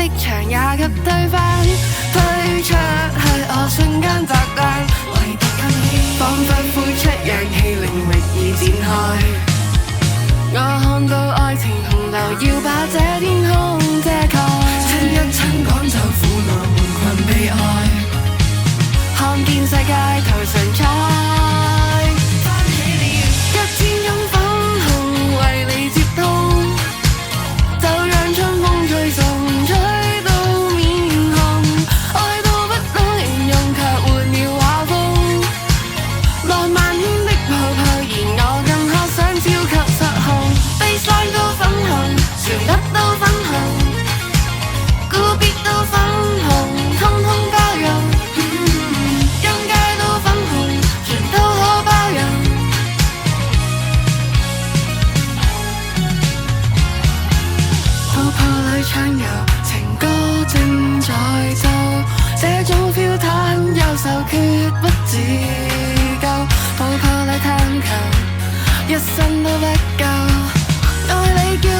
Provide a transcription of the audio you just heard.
的牆也給推翻，推出去我瞬間砸爛，唯獨有你，彷彿呼出氧氣，領域已展開。我看到愛情洪流，要把這天空遮蓋。親一親趕走苦惱，悶困悲哀，看見世界頭上彩。一千種粉紅為你接通，就讓春風吹送，吹到面紅，愛到不懂形容，卻換了畫風。浪漫天的泡泡，而我更渴想超級失控。baseline 都粉紅，旋律都粉紅，告別都粉紅，通通包容。音階都粉紅，全都可包容。泡泡裏暢遊，情歌正在奏，這種 feel 它很優秀，絕不自救。泡泡裏探求，一生都不夠，愛你叫我